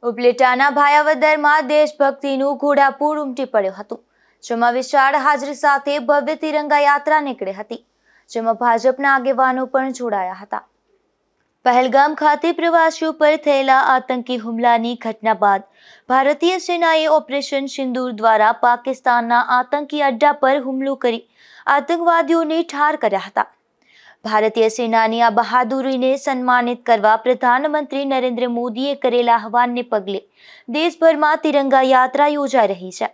ઉપલેટાના ભાયાવદરમાં દેશભક્તિનું ઘોડાપૂર ઉમટી પડ્યું હતું, જેમાં વિશાળ હાજરી સાથે ભવ્ય તિરંગા યાત્રા નીકળી હતી, જેમાં ભાજપના આગેવાનો પણ જોડાયા હતા। પહેલગામ ખાતે પ્રવાસીઓ પર થયેલા આતંકી હુમલાની ઘટના બાદ ભારતીય સેનાએ ઓપરેશન સિંદૂર દ્વારા પાકિસ્તાનના આતંકી અડ્ડા પર હુમલો કરી આતંકવાદીઓને ઠાર કર્યા હતા। ભારતીય સેનાની આ બહાદુરીને સન્માનિત કરવા પ્રધાનમંત્રી નરેન્દ્ર મોદીએ કરેલા આહવાનને પગલે દેશભરમાં તિરંગા યાત્રા યોજાઈ રહી છે,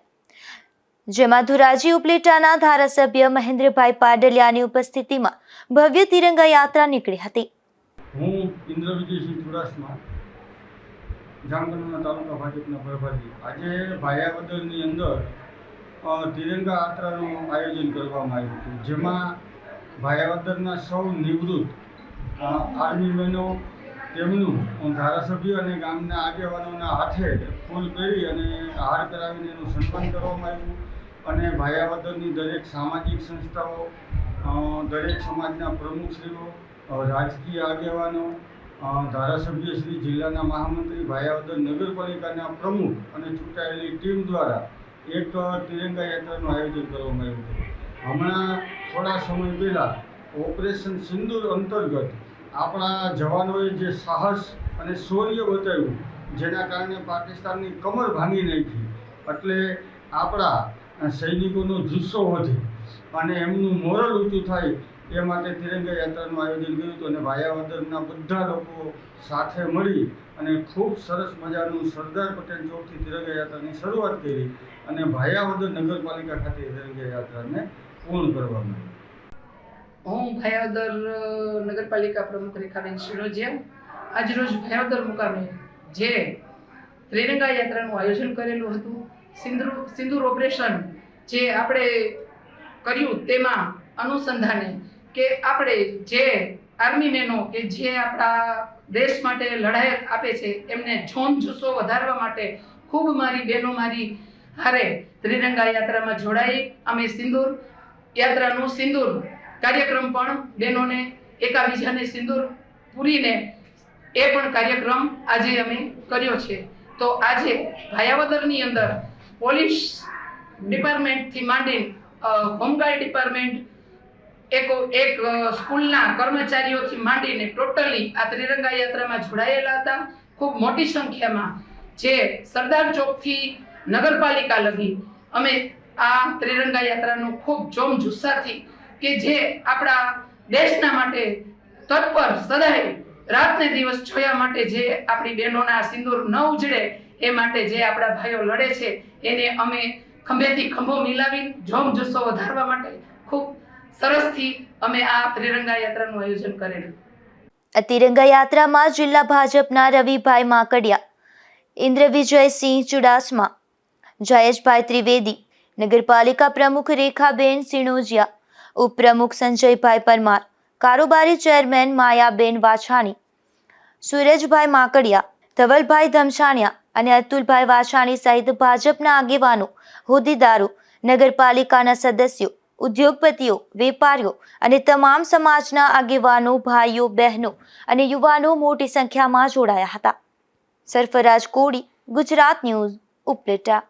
જેમાં ધોરાજી ઉપલેટાના ધારાસભ્ય મહેન્દ્રભાઈ પાડલિયાની ઉપસ્થિતિમાં ભવ્ય તિરંગા યાત્રા નીકળી હતી। હું ઇન્દ્રવિજયસિંહ ચુડાસમા, જામનગરના તાલુકા ભાજપના પ્રભારી। આજે ભાયાવદરની અંદર તિરંગા યાત્રાનું આયોજન કરવામાં આવ્યું હતું, જેમાં ભાયાવદરના સૌ નિવૃત્ત આર્મી મેનો તેમનું ધારાસભ્ય અને ગામના આગેવાનોના હાથે ફૂલ પહેરી અને હાર કરાવીને એનું સન્માન કરવામાં આવ્યું। અને ભાયાવદરની દરેક સામાજિક સંસ્થાઓ, દરેક સમાજના પ્રમુખશ્રીઓ, રાજકીય આગેવાનો, ધારાસભ્યશ્રી, જિલ્લાના મહામંત્રી, ભાયાવદર નગરપાલિકાના પ્રમુખ અને ચૂંટાયેલી ટીમ દ્વારા એક તિરંગા યાત્રાનું આયોજન કરવામાં આવ્યું હતું। હમણાં થોડા સમય પહેલાં ઓપરેશન સિંદૂર અંતર્ગત આપણા જવાનોએ જે સાહસ અને શૌર્ય બતાવ્યું, જેના કારણે પાકિસ્તાનની કમર ભાંગી નાખી, એટલે આપણા સૈનિકોનો જુસ્સો વધે અને એમનું મોરલ ઊંચું થાય એ માટે તિરંગા યાત્રાનું આયોજન કર્યું હતું। અને ભાયાવદરના બધા લોકો સાથે મળી અને ખૂબ સરસ મજાનું સરદાર પટેલ ચોકથી તિરંગા યાત્રાની શરૂઆત કરી અને ભાયાવદર નગરપાલિકા ખાતે તિરંગા યાત્રાને પૂર્ણ કરવામાં આવી। હું ભાયાવદર નગરપાલિકા પ્રમુખ રેખાબેન શિરોજીયા આજરોજ ભાયાવદર મુકામે જે ત્રિરંગા યાત્રાનું આયોજન કરેલું હતું, સિંદૂર ઓપરેશન જે આપણે કર્યું તેમાં અનુસંધાને કે આપણે જે આર્મી મેનો કે જે આપણા દેશ માટે લડાઈ આપે છે એમને જોમ જુસ્સો વધારવા માટે ખૂબ મારી બહેનો મારી હારે ત્રિરંગા યાત્રામાં જોડાઈ અમે સિંદૂર યાત્રાનું સિંદૂર કાર્યક્રમ પણ બહેનોને એકાબીજાને સિંદૂર પૂરીને એ પણ કાર્યક્રમ આજે અમે કર્યો છે। તો આજે ભાયાવદરની અંદર પોલીસ ડિપાર્ટમેન્ટથી માંડીને હોમગાર્ડ ડિપાર્ટમેન્ટ, એક સ્કૂલના કર્મચારીઓથી માંડીને ટોટલી આ ત્રિરંગા યાત્રામાં જોડાયેલા હતા। ખૂબ મોટી સંખ્યામાં જે સરદાર ચોકથી નગરપાલિકા લગી અમે આ ત્રિરંગા યાત્રાનું ખૂબ જોમ જુસ્સાથી કે જે આપણા દેશના માટે તત્પર સદાય રાતને દિવસ જોયા માટે જે આપણી બહેનોના સિંદૂર ન ઉજળે એ માટે જે આપણા ભાઈઓ લડે છે એને અમે ખંભેથી ખંભો મિલાવી જોમ જુસ્સો વધારવા માટે ખૂબ સરસથી અમે આ ત્રિરંગા યાત્રાનું આયોજન કરેલું। આ તિરંગા યાત્રામાં જિલ્લા ભાજપના રવિભાઈ માકડિયા, ઇન્દ્રવિજયસિંહ ચુડાસમા, જયેશભાઈ ત્રિવેદી, નગરપાલિકા પ્રમુખ રેખાબેન સિણોજિયા, ઉપપ્રમુખ સંજયભાઈ પરમાર, કારોબારી ચેરમેન માયાબેન વાછાણી, સુરજભાઈ માકડિયા, ધવલભાઈ ધમસાણિયા અને અતુલભાઈ વાછાણી સહિત ભાજપના આગેવાનો, હોદ્દેદારો, નગરપાલિકાના સદસ્યો, ઉદ્યોગપતિઓ, વેપારીઓ અને તમામ સમાજના આગેવાનો, ભાઈઓ, બહેનો અને યુવાનો મોટી સંખ્યામાં જોડાયા હતા। સરફરાજ કોડી, ગુજરાત ન્યૂઝ, ઉપલેટા।